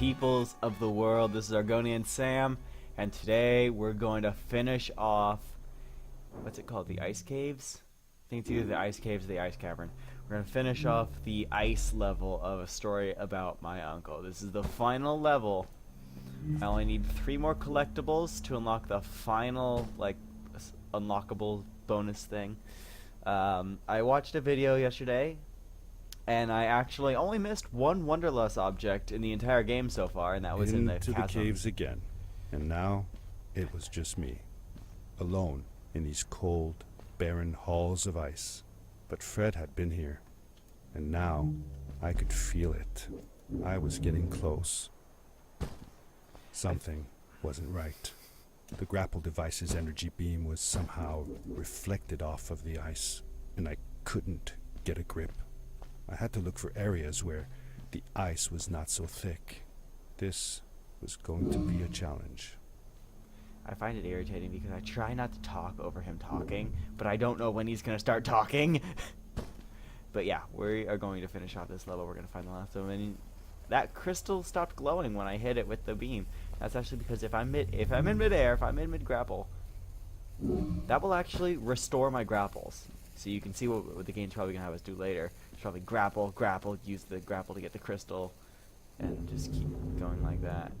peoples of the world. This is Argonian Sam, and today we're going to finish off, what's it called, the ice caves? I think it's either the ice caves or the ice cavern. We're going to finish off the ice level of a story about my uncle. This is the final level. I only need 3 more collectibles to unlock the final, unlockable bonus thing. I watched a video yesterday, and I actually only missed one Wonderlust object in the entire game so far, and that was in the Into chasm. the caves again, and now it was just me, alone in these cold, barren halls of ice. But Fred had been here, and now I could feel it. I was getting close. Something wasn't right. The grapple device's energy beam was somehow reflected off of the ice, and I couldn't get a grip. I had to look for areas where the ice was not so thick. This was going to be a challenge. I find it irritating because I try not to talk over him talking, but I don't know when he's going to start talking. But yeah, we are going to finish off this level. We're going to find the last one. And that crystal stopped glowing when I hit it with the beam. That's actually because if I'm in midair, if I'm in mid grapple, that will actually restore my grapples. So you can see what the game's probably gonna have us do later. It's probably grapple, use the grapple to get the crystal, and just keep going like that.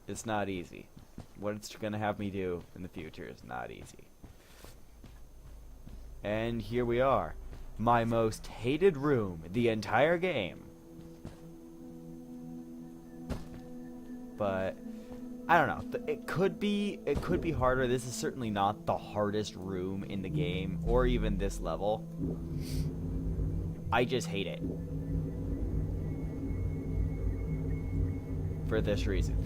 It's not easy. What it's gonna have me do in the future is not easy. And here we are. My most hated room the entire game. But I don't know. It could be harder. This is certainly not the hardest room in the game, or even this level. I just hate it. For this reason.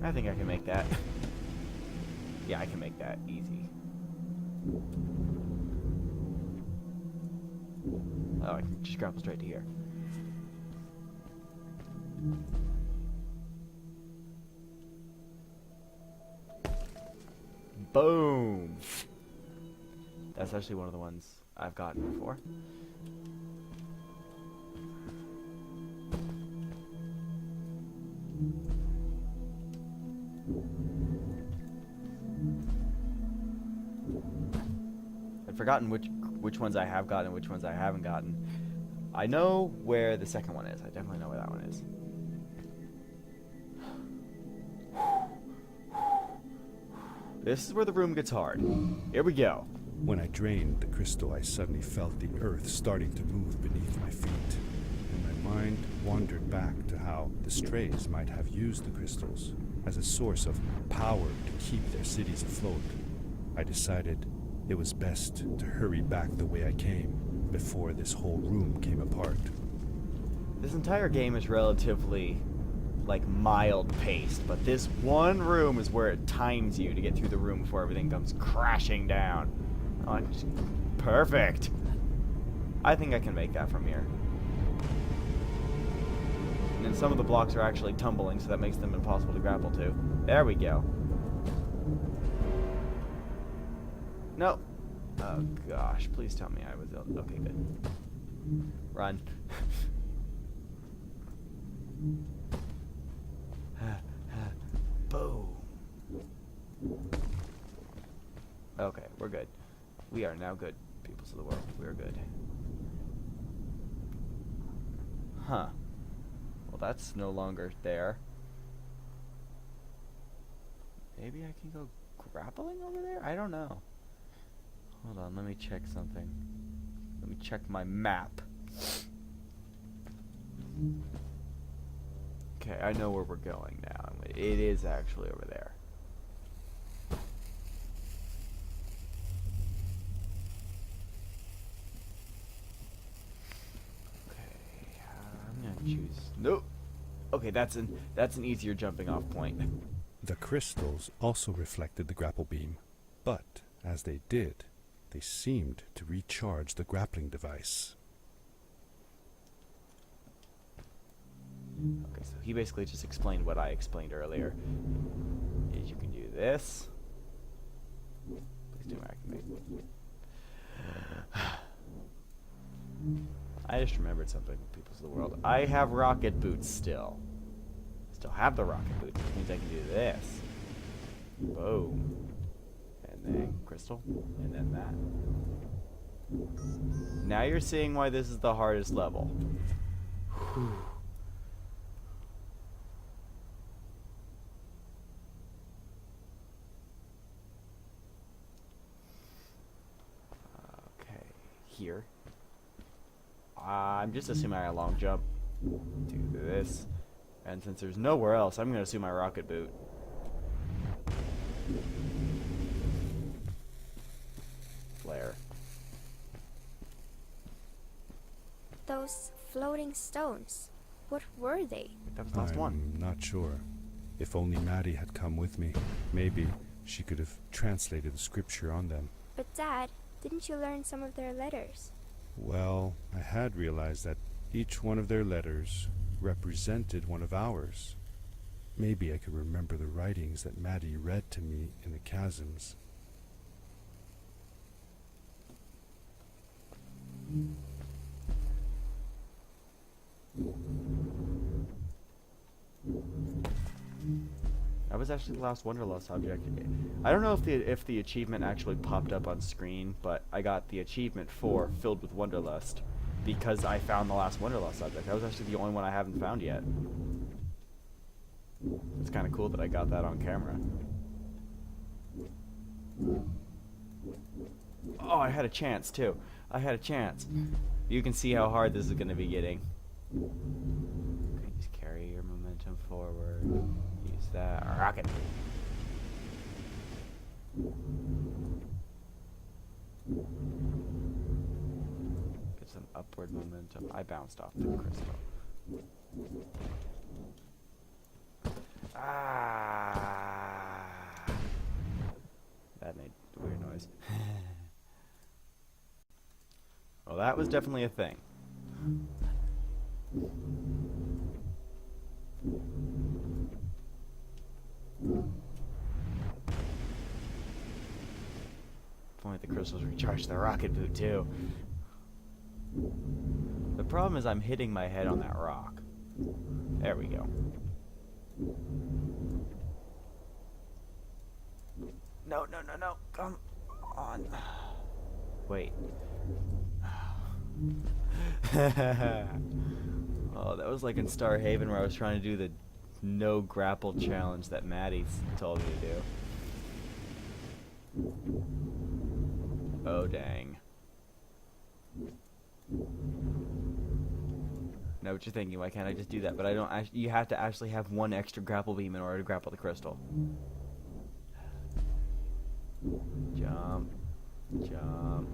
I think I can make that. Yeah, I can make that easy. Oh, I can just grapple straight to here. Boom! That's actually one of the ones I've gotten before. I've forgotten which ones I have gotten and which ones I haven't gotten. I know where the second one is. I definitely know where that one is. This is where the room gets hard. Here we go. When I drained the crystal, I suddenly felt the earth starting to move beneath my feet, and my mind wandered back to how the strays might have used the crystals as a source of power to keep their cities afloat. I decided it was best to hurry back the way I came before this whole room came apart. This entire game is relatively mild paced, but this one room is where it times you to get through the room before everything comes crashing down. Oh, perfect. I think I can make that from here. And then some of the blocks are actually tumbling, so that makes them impossible to grapple to. There we go. No. Oh gosh, please tell me I was okay, good. Run. Boom. Okay, we're good. We are now good, peoples of the world. We are good. Huh. Well, that's no longer there. Maybe I can go grappling over there? I don't know. Hold on, let me check something. Let me check my map. Okay, I know where we're going now. It is actually over there. Okay, I'm gonna choose. Nope. Okay, that's an easier jumping off point. The crystals also reflected the grapple beam, but as they did, they seemed to recharge the grappling device. Okay, so he basically just explained what I explained earlier. Is you can do this. Please do activate. I just remembered something, peoples of the world. I have rocket boots still. Still have the rocket boots, which means I can do this. Boom. And then crystal. And then that. Now you're seeing why this is the hardest level. Whew. Okay. Here. I'm just assuming I long jump. Do this. And since there's nowhere else, I'm going to assume my rocket boot. Flare. Those floating stones, what were they? That was the last one. I'm not sure. If only Maddie had come with me, maybe she could have translated the scripture on them. But Dad, didn't you learn some of their letters? Well, I had realized that each one of their letters represented one of ours. Maybe I could remember the writings that Maddie read to me in the chasms. That was actually the last Wanderlust object. I don't know if the achievement actually popped up on screen, but I got the achievement for Filled with Wanderlust because I found the last Wanderlust object. That was actually the only one I haven't found yet. It's kind of cool that I got that on camera. Oh, I had a chance too. I had a chance. You can see how hard this is going to be getting. Okay, just carry your momentum forward. Use that rocket. Get some upward momentum. I bounced off the crystal. Ah! That made a weird noise. Well, that was definitely a thing. If only the crystals recharged the rocket boot too. The problem is I'm hitting my head on that rock. There we go. No, no, no, no. Come on. Wait. Oh, that was like in Star Haven where I was trying to do the no grapple challenge that Maddie told me to do. Oh, dang. Know what you're thinking, why can't I just do that? But I don't actually, you have to actually have one extra grapple beam in order to grapple the crystal. Jump. Jump.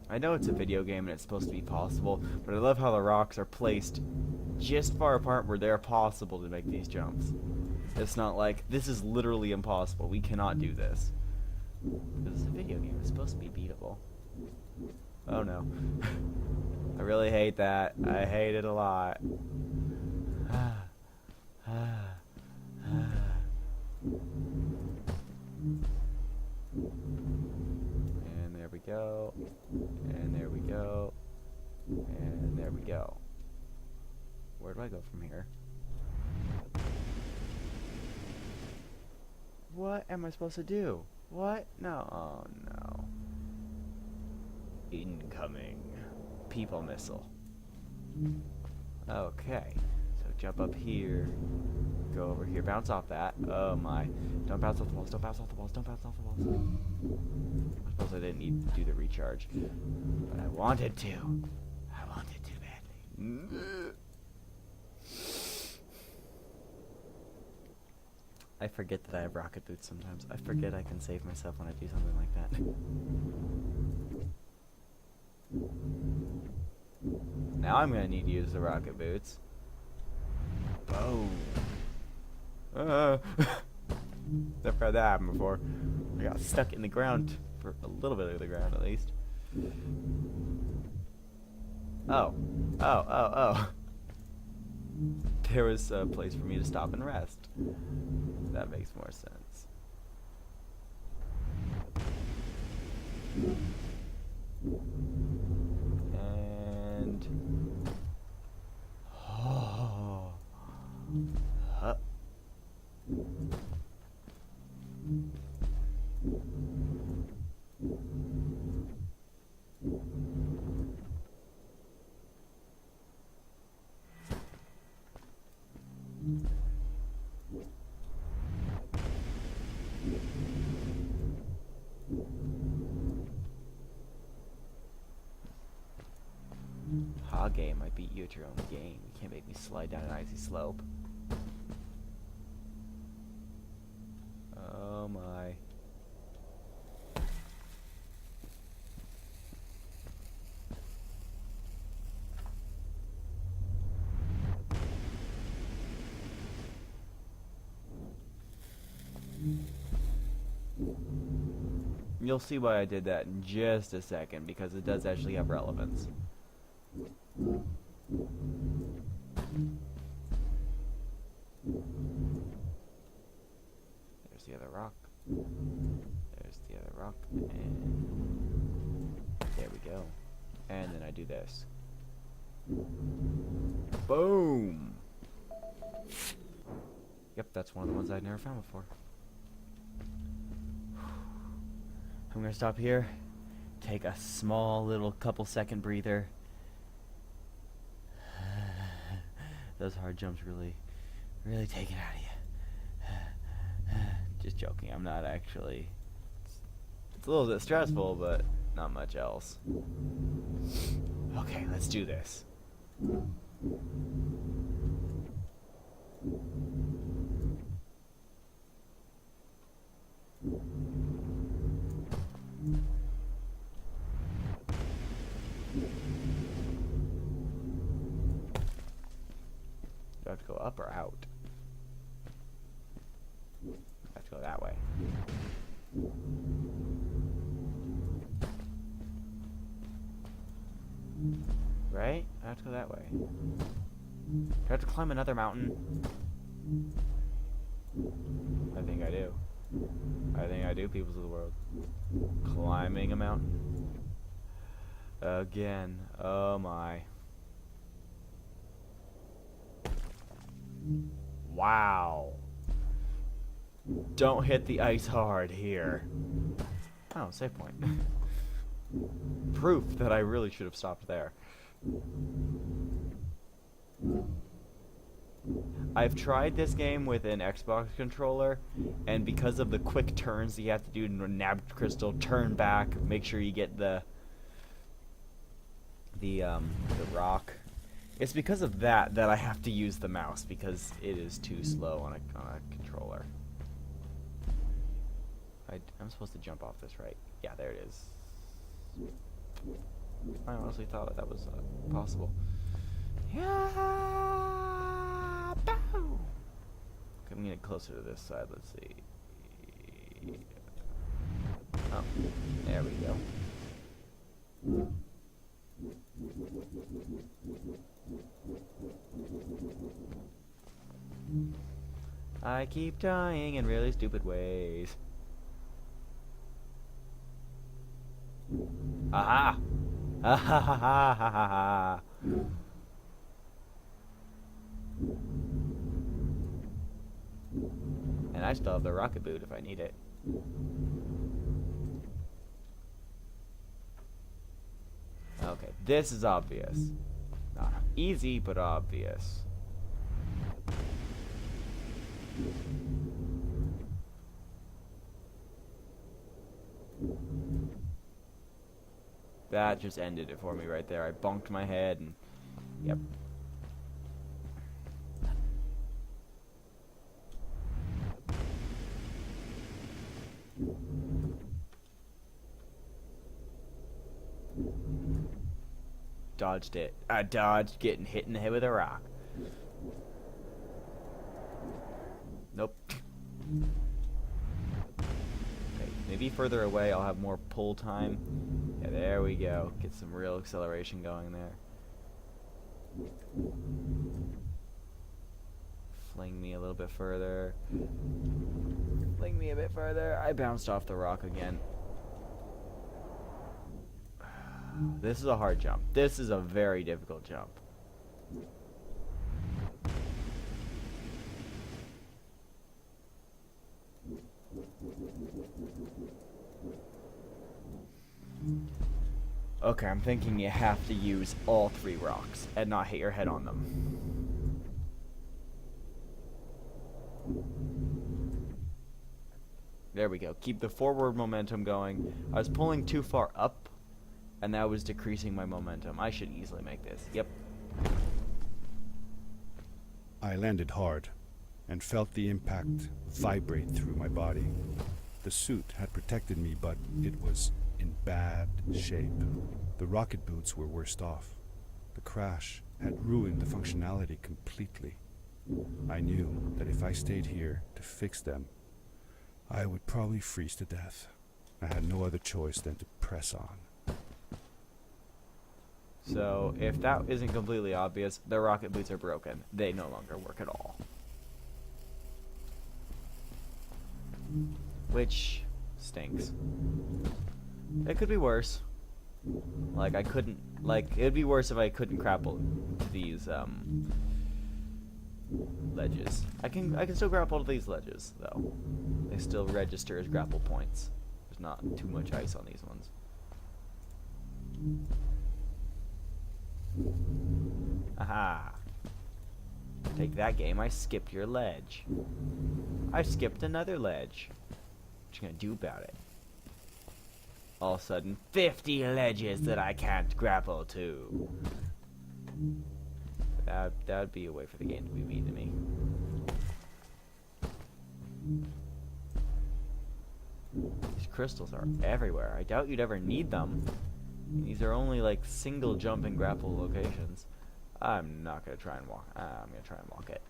I know it's a video game and it's supposed to be possible, but I love how the rocks are placed just far apart where they're possible to make these jumps. It's not like, this is literally impossible, we cannot do this. This is a video game, it's supposed to be beatable. Oh no. I really hate that. I hate it a lot. And there we go. And there we go. And there we go. Where do I go from here? What am I supposed to do? What? No. Oh no. Incoming. People missile. Okay. So jump up here. Go over here. Bounce off that. Oh my. Don't bounce off the walls. Don't bounce off the walls. Don't bounce off the walls. I suppose I didn't need to do the recharge. But I wanted to. I wanted to badly. I forget that I have rocket boots sometimes. I forget I can save myself when I do something like that. Now I'm gonna need to use the rocket boots. Boom. Never had that happen before. I got stuck in the ground for a little bit of the ground at least. Oh. Oh. There was a place for me to stop and rest. That makes more sense. And... Oh. Huh. Ha game, I beat you at your own game. You can't make me slide down an icy slope. Oh my. You'll see why I did that in just a second, because it does actually have relevance. There's the other rock. There's the other rock. And there we go. And then I do this. Boom! Yep, that's one of the ones I'd never found before. I'm gonna stop here, take a small little couple second breather. Those hard jumps really take it out of you. Just joking, I'm not actually. It's a little bit stressful, but not much else. Okay, let's do this. Do I have to go up or out? I have to go that way. Right? I have to go that way. Do I have to climb another mountain? I think I do. I think I do, peoples of the world. Climbing a mountain. Again. Oh my. Wow. Don't hit the ice hard here. Oh, save point. Proof that I really should have stopped there. I've tried this game with an Xbox controller, and because of the quick turns that you have to do to nab crystal, turn back, make sure you get the rock. It's because of that that I have to use the mouse, because it is too slow on a controller. I'm supposed to jump off this, right? Yeah, there it is. I honestly thought that was possible. Yeah. Bow. Okay, I'm gonna get closer to this side. Let's see. Oh, there we go. I keep dying in really stupid ways. Aha! Ah ha ha ha ha ha ha! And I still have the rocket boot if I need it. Okay, this is obvious. Not easy, but obvious. That just ended it for me right there. I bonked my head and... Yep. Dodged it. I dodged getting hit in the head with a rock. Nope. Okay, maybe further away I'll have more pull time. Yeah, there we go. Get some real acceleration going there. Fling me a little bit further. Fling me a bit further. I bounced off the rock again. This is a hard jump. This is a very difficult jump. Okay, I'm thinking you have to use all 3 rocks and not hit your head on them. There we go. Keep the forward momentum going. I was pulling too far up, and that was decreasing my momentum. I should easily make this. Yep. I landed hard and felt the impact vibrate through my body. The suit had protected me, but it was in bad shape. The rocket boots were worst off. The crash had ruined the functionality completely. I knew that if I stayed here to fix them, I would probably freeze to death. I had no other choice than to press on. So, if that isn't completely obvious, the rocket boots are broken. They no longer work at all. Which stinks. It could be worse. Like, I couldn't, like, it'd be worse if I couldn't grapple to these, ledges. I can still grapple to these ledges, though. They still register as grapple points. There's not too much ice on these ones. Aha! Take that, game. I skipped your ledge. I skipped another ledge. What you gonna do about it? All of a sudden, 50 ledges that I can't grapple to. That would be a way for the game to be mean to me. These crystals are everywhere. I doubt you'd ever need them. These are only like single jump and grapple locations. I'm not gonna try and walk. I'm gonna try and walk it.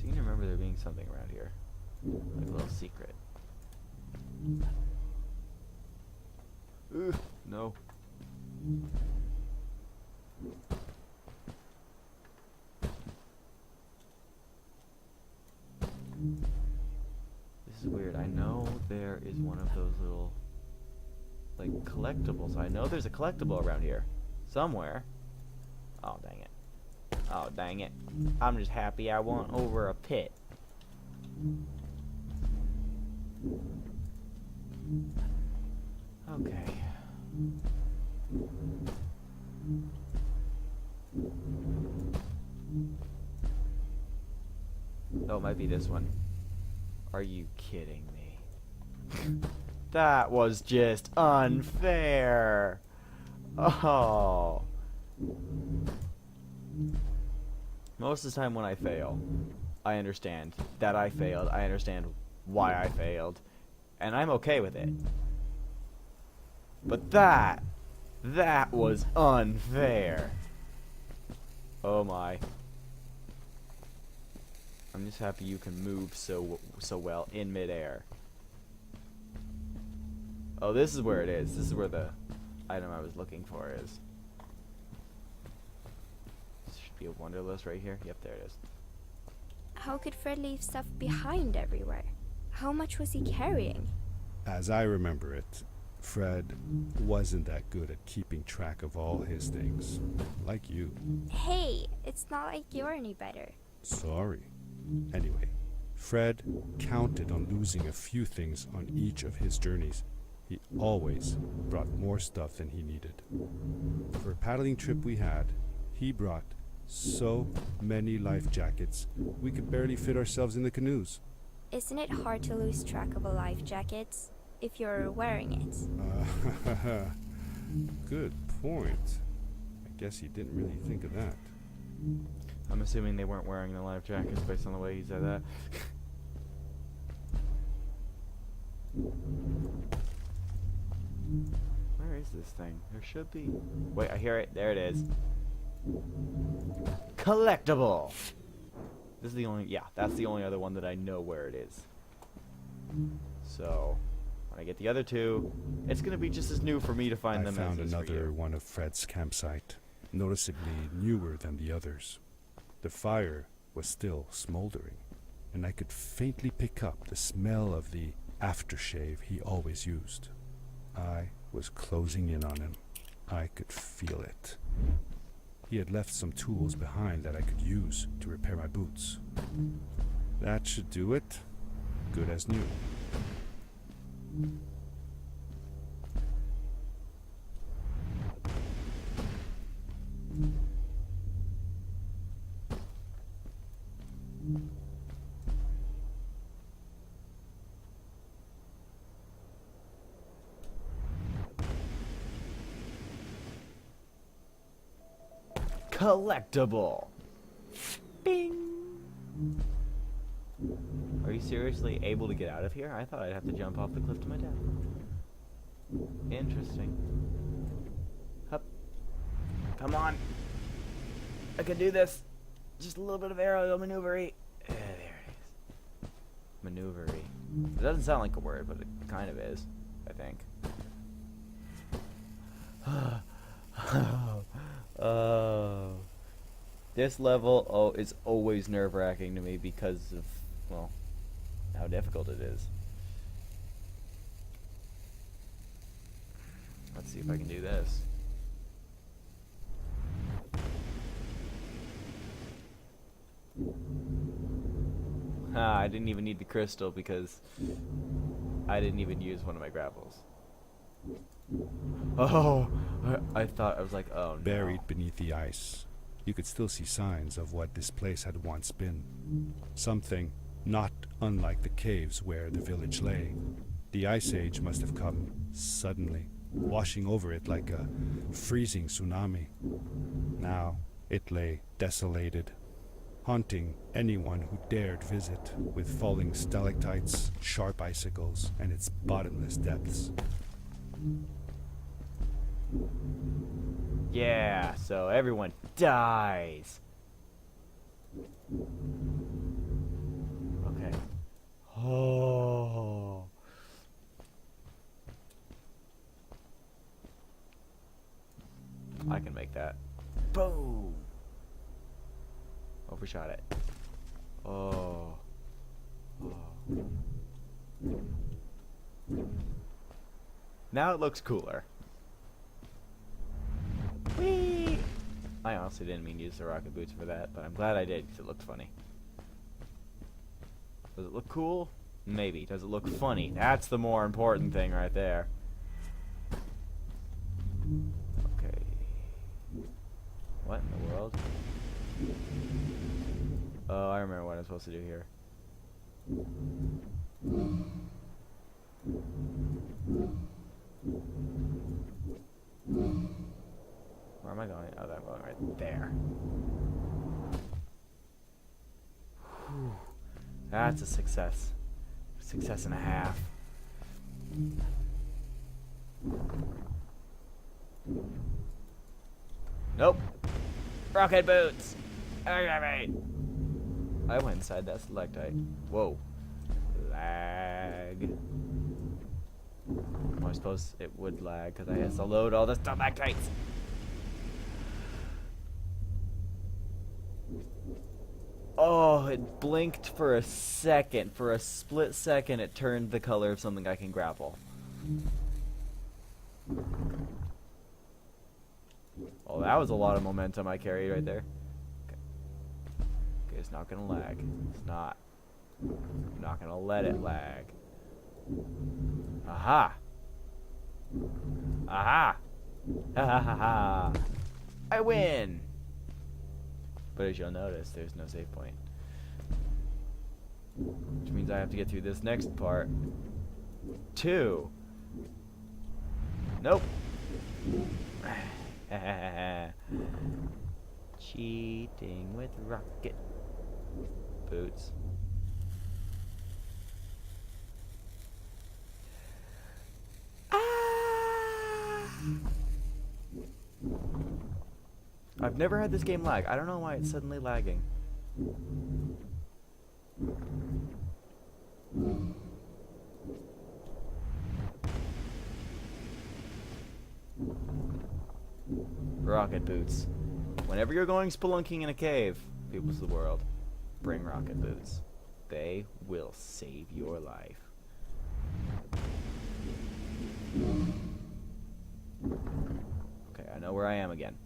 Seem to remember there being something around here, like a little secret. No. This is weird. I know there is one of those little, like, collectibles. I know there's a collectible around here. Somewhere. Oh, dang it. Oh, dang it. I'm just happy I went over a pit. Okay. Oh, it might be this one. Are you kidding me? That was just unfair. Oh. Most of the time when I fail, I understand that I failed. I understand why I failed. And I'm okay with it. But that was unfair. Oh my. I'm just happy you can move so well in midair. Oh, this is where it is. This is where the item I was looking for is. This should be a Wonderlist right here. Yep, there it is. How could Fred leave stuff behind everywhere? How much was he carrying? As I remember it, Fred wasn't that good at keeping track of all his things, like you. Hey, it's not like you're any better. Sorry. Anyway, Fred counted on losing a few things on each of his journeys. He always brought more stuff than he needed. For a paddling trip we had, he brought so many life jackets, we could barely fit ourselves in the canoes. Isn't it hard to lose track of a life jacket if you're wearing it? Good point. I guess he didn't really think of that. I'm assuming they weren't wearing the life jackets based on the way he said that. Where is this thing? There should be. Wait, I hear it. There it is. Collectible! This is the only, yeah, that's the only other one that I know where it is. So, when I get the other two, it's gonna be just as new for me to find them I found as it is for another you. one of Fred's campsite, noticeably newer than the others. The fire was still smoldering, and I could faintly pick up the smell of the aftershave he always used. I was closing in on him. I could feel it. He had left some tools behind that I could use to repair my boots. That should do it. Good as new. Collectible! Bing! Are you seriously able to get out of here? I thought I'd have to jump off the cliff to my death. Interesting. Hup. Come on! I can do this! Just a little bit of aerial maneuvery. There it is. Maneuvery. It doesn't sound like a word, but it kind of is, I think. This level is always nerve-wracking to me because of, well, how difficult it is. Let's see if I can do this. I didn't even need the crystal because I didn't even use one of my grapples. Oh, I thought, I was like, oh no. Buried beneath the ice, you could still see signs of what this place had once been. Something not unlike the caves where the village lay. The ice age must have come suddenly, washing over it like a freezing tsunami. Now it lay desolated, haunting anyone who dared visit, with falling stalactites, sharp icicles, and its bottomless depths. Yeah, so everyone dies. Okay. Oh. I can make that. Boom. Overshot it. Oh. Oh. Now it looks cooler. Whee! I honestly didn't mean to use the rocket boots for that, but I'm glad I did because it looked funny. Does it look cool? Maybe. Does it look funny? That's the more important thing right there. Okay. What in the world? Oh, I remember what I'm supposed to do here. Where am I going? Oh, I'm going right there. Whew. That's a success. Success and a half. Nope. Rocket boots! Activate! I went inside that stalactite. Whoa. Lag. Well, I suppose it would lag because I have to load all the stalactites. Oh, it blinked for a second. For a split second, it turned the color of something I can grapple. Oh, that was a lot of momentum I carried right there. Okay. Okay, it's not gonna lag. It's not. I'm not gonna let it lag. Aha! Aha! Ha ha ha ha! I win! But as you'll notice, there's no save point. Which means I have to get through this next part. 2. Nope. Cheating with rocket boots. I've never had this game lag. I don't know why it's suddenly lagging. Rocket boots. Whenever you're going spelunking in a cave, peoples of the world, bring rocket boots. They will save your life. Okay, I know where I am again.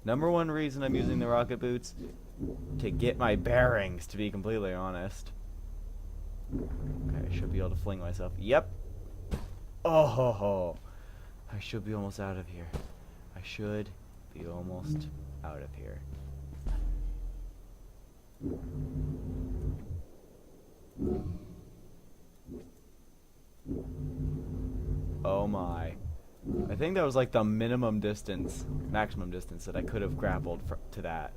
Number one reason I'm using the rocket boots, to get my bearings, to be completely honest. Okay, I should be able to fling myself. Yep. Oh ho ho. I should be almost out of here. I should be almost out of here. Oh my. I think that was like the maximum distance that I could have grappled to that.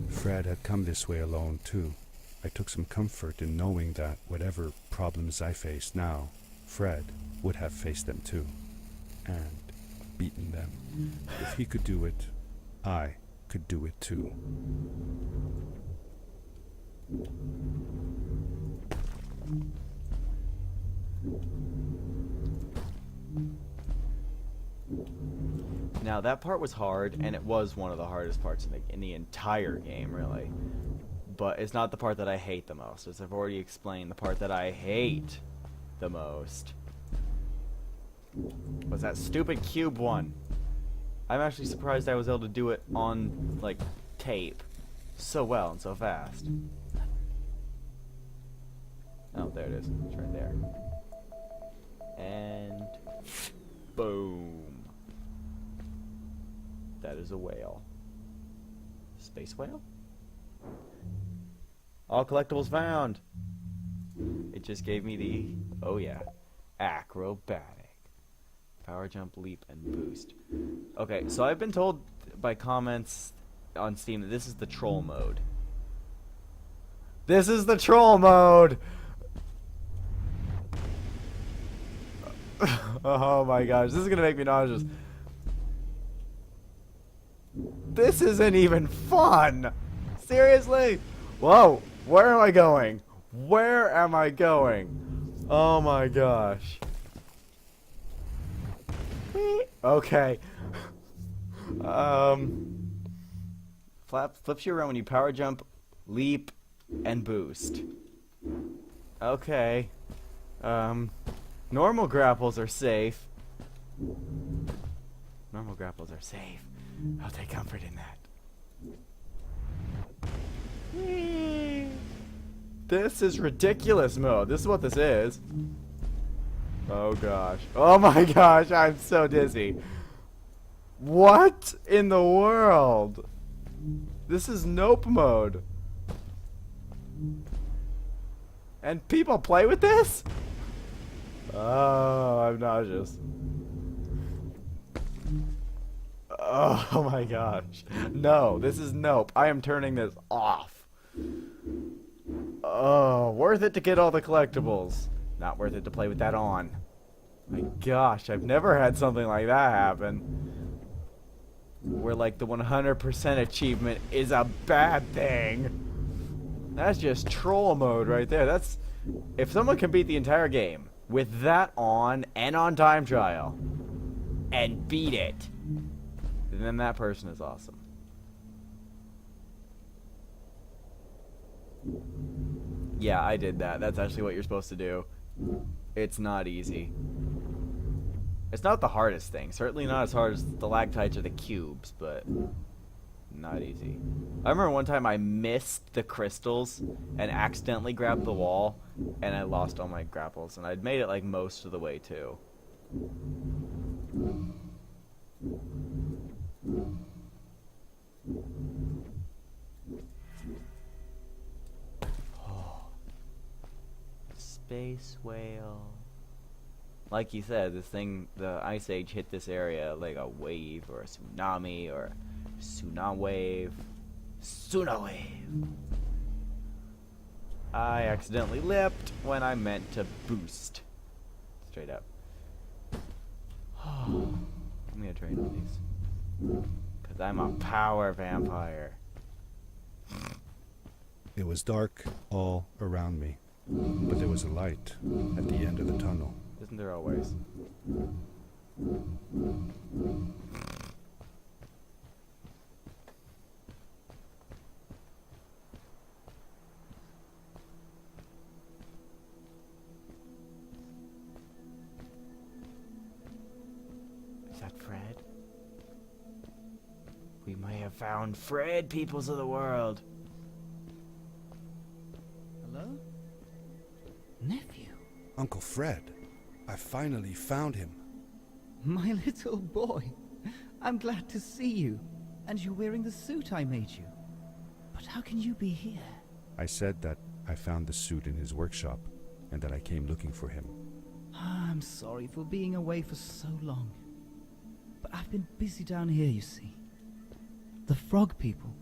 Fred had come this way alone, too. I took some comfort in knowing that whatever problems I faced now, Fred would have faced them too, and beaten them. If he could do it, I could do it too. Now that part was hard, and it was one of the hardest parts in the entire game, really. But it's not the part that I hate the most. As I've already explained, the part that I hate the most was that stupid cube one. I'm actually surprised I was able to do it on, like, tape so well and so fast. Oh, there it is. It's right there. And boom. That is a whale. Space whale? All collectibles found. It just gave me the, oh yeah, acrobatic. Power jump, leap, and boost. Okay, so I've been told by comments on Steam that this is the troll mode. This is the troll mode! Oh my gosh, this is gonna make me nauseous. This isn't even fun! Seriously? Whoa, where am I going? Where am I going? Oh my gosh. Okay. Flips you around when you power jump, leap, and boost. Okay. Normal grapples are safe. Normal grapples are safe. I'll take comfort in that. This is ridiculous mode. This is what this is. Oh gosh. Oh my gosh, I'm so dizzy. What in the world? This is nope mode. And people play with this? Oh, I'm nauseous. Oh my gosh. No, this is nope. I am turning this off. Oh, worth it to get all the collectibles. Not worth it to play with that on. My gosh, I've never had something like that happen. Where like the 100% achievement is a bad thing. That's just troll mode right there. That's, if someone can beat the entire game with that on and on time trial and beat it, then that person is awesome. Yeah, I did that. That's actually what you're supposed to do. It's not easy. It's not the hardest thing. Certainly not as hard as the lactites or the cubes, but not easy. I remember one time I missed the crystals and accidentally grabbed the wall, and I lost all my grapples, and I'd made it like most of the way too. Space whale. Like you said, this thing, the Ice Age hit this area like a wave or a tsunami or tsunami wave. Tsunami wave. I accidentally lipped when I meant to boost. Straight up. I'm gonna drain all these. Because I'm a power vampire. It was dark all around me, but there was a light at the end of the tunnel. Isn't there always? Is that Fred? We may have found Fred, peoples of the world. Hello? Nephew? Uncle Fred, I finally found him. My little boy. I'm glad to see you. And you're wearing the suit I made you. But how can you be here? I said that I found the suit in his workshop, and that I came looking for him. I'm sorry for being away for so long. But I've been busy down here, you see. The frog people.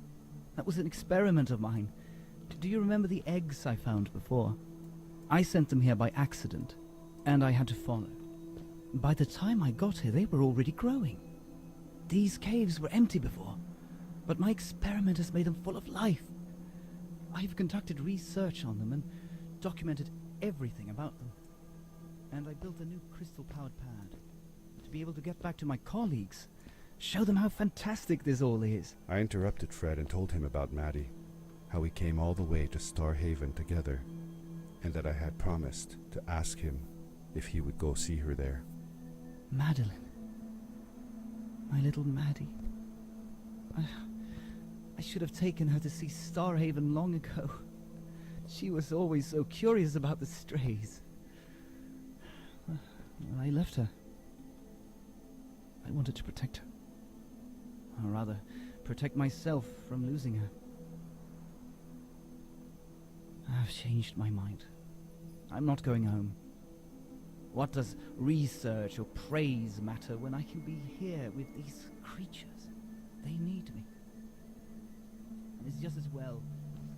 That was an experiment of mine. Do you remember the eggs I found before? I sent them here by accident, and I had to follow. By the time I got here, they were already growing. These caves were empty before, but my experiment has made them full of life. I've conducted research on them and documented everything about them. And I built a new crystal-powered pad to be able to get back to my colleagues, show them how fantastic this all is. I interrupted Fred and told him about Maddie, how we came all the way to Starhaven together, and that I had promised to ask him if he would go see her there. Madeline. My little Maddie. I should have taken her to see Starhaven long ago. She was always so curious about the strays. Well, I left her. I wanted to protect her. Or rather, protect myself from losing her. I've changed my mind. I'm not going home. What does research or praise matter when I can be here with these creatures? They need me. And it's just as well.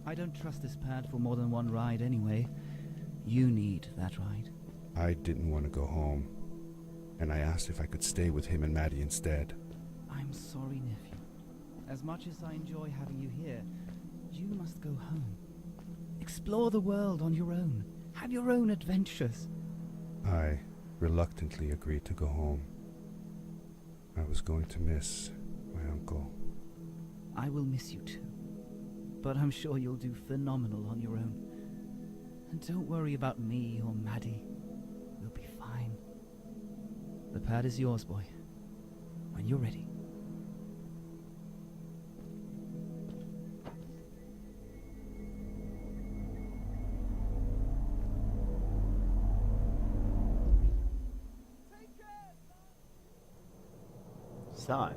I don't trust this pad for more than one ride anyway. You need that ride. I didn't want to go home, and I asked if I could stay with him and Maddie instead. I'm sorry, nephew. As much as I enjoy having you here, you must go home. Explore the world on your own. Have your own adventures. I reluctantly agreed to go home. I was going to miss my uncle. I will miss you too. But I'm sure you'll do phenomenal on your own. And don't worry about me or Maddie. We'll be fine. The pad is yours, boy. When you're ready. Son.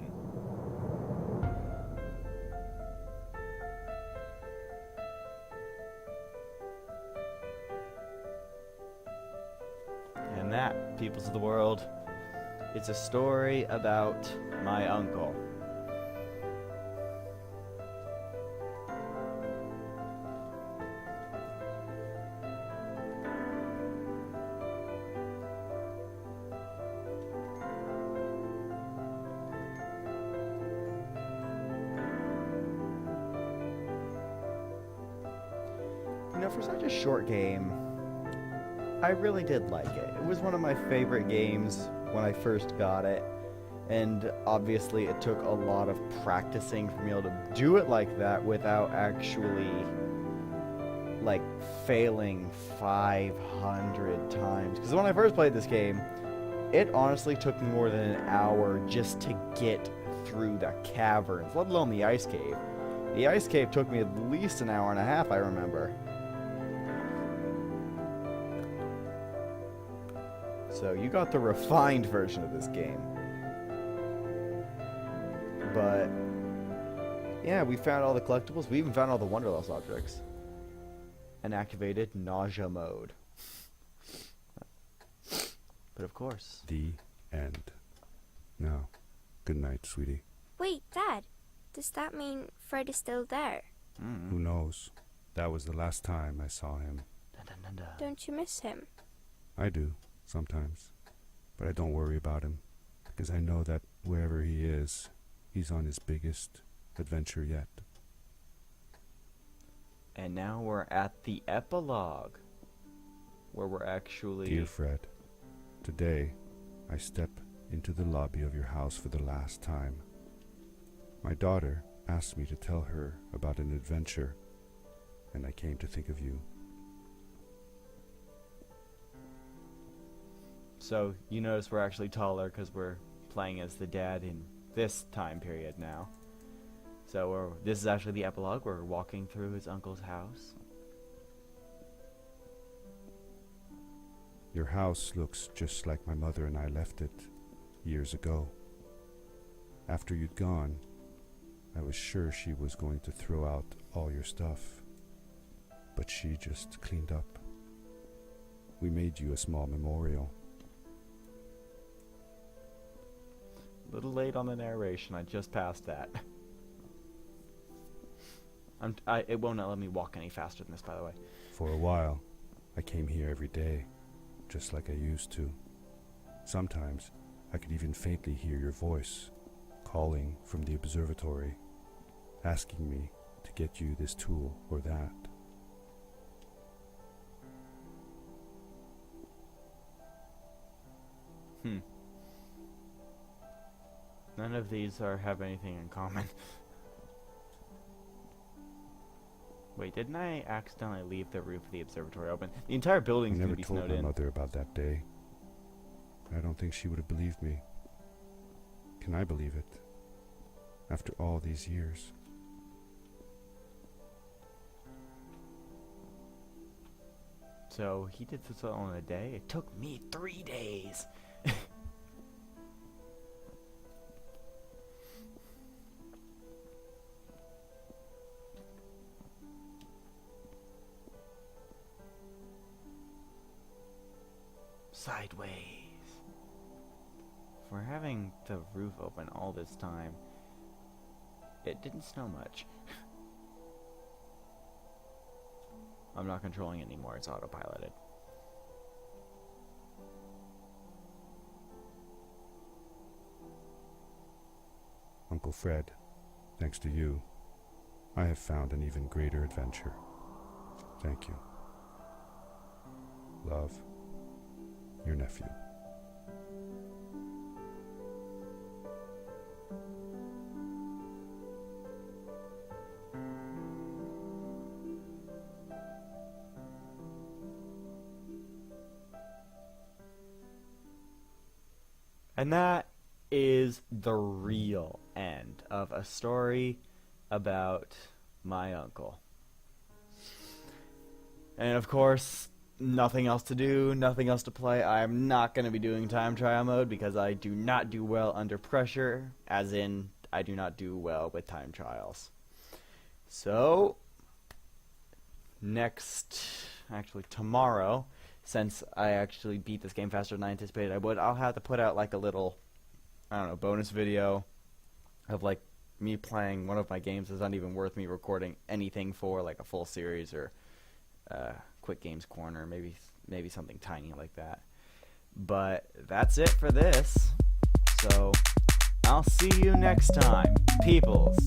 And that, peoples of the world, is a story about my uncle. You know, for such a short game, I really did like it. It was one of my favorite games when I first got it, and obviously it took a lot of practicing for me able to do it like that without actually, like, failing 500 times. Because when I first played this game, it honestly took me more than an hour just to get through the caverns, let alone the ice cave. The ice cave took me at least an hour and a half, I remember. So you got the refined version of this game. But yeah, we found all the collectibles. We even found all the Wonderlust objects. And activated Nausea mode. But of course. The end. Now, good night, sweetie. Wait, Dad. Does that mean Fred is still there? Who knows? That was the last time I saw him. Dun, dun, dun, dun. Don't you miss him? I do, sometimes. But I don't worry about him, because I know that wherever he is, he's on his biggest adventure yet. And now we're at the epilogue, where we're actually... Dear Fred, today I step into the lobby of your house for the last time. My daughter asked me to tell her about an adventure, and I came to think of you. So, you notice we're actually taller because we're playing as the dad in this time period now. So, this is actually the epilogue. We're walking through his uncle's house. Your house looks just like my mother and I left it years ago. After you'd gone, I was sure she was going to throw out all your stuff, but she just cleaned up. We made you a small memorial. A little late on the narration. I just passed that. It won't let me walk any faster than this, by the way. For a while, I came here every day, just like I used to. Sometimes, I could even faintly hear your voice, calling from the observatory, asking me to get you this tool or that. None of these have anything in common. Wait, didn't I accidentally leave the roof of the observatory open? The entire I building's gonna never be told snowed my in. mother about that day. I don't think she would have believed me. Can I believe it? After all these years. So he did this all in a day? It took me 3 days. Sideways. For having the roof open all this time, it didn't snow much. I'm not controlling it anymore, it's autopiloted. Uncle Fred, thanks to you, I have found an even greater adventure. Thank you. Love, your nephew. And that is the real end of a story about my uncle. And of course, nothing else to do, nothing else to play. I'm not going to be doing time trial mode because I do not do well under pressure, as in, I do not do well with time trials. So, tomorrow, since I actually beat this game faster than I anticipated I would, I'll have to put out like a little, I don't know, bonus video of like me playing one of my games that's not even worth me recording anything for, like a full series or Quick Games Corner, maybe something tiny like that. But that's it for this. So I'll see you next time, peoples.